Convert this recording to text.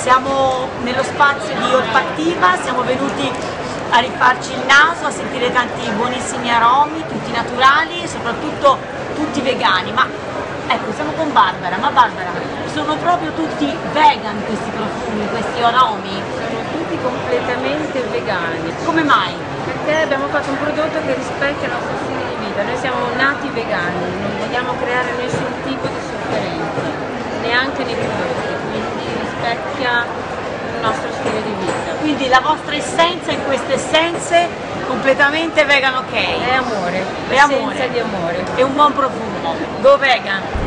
Siamo nello spazio di Olfattiva, siamo venuti a rifarci il naso, a sentire tanti buonissimi aromi, tutti naturali e soprattutto tutti vegani. Ma ecco, siamo con Barbara, ma Barbara, sono proprio tutti vegan questi profumi, questi aromi? Sono tutti completamente vegani. Come mai? Perché abbiamo fatto un prodotto che rispecchia il nostro stile di vita. Noi siamo nati vegani, non vogliamo creare nessun tipo di sofferenza, neanche nei prodotti, quindi rispecchia il nostro stile di vita. Quindi la vostra essenza in queste essenze completamente vegan, ok? È amore, È essenza amore. di amore. È un buon profumo. Go vegan!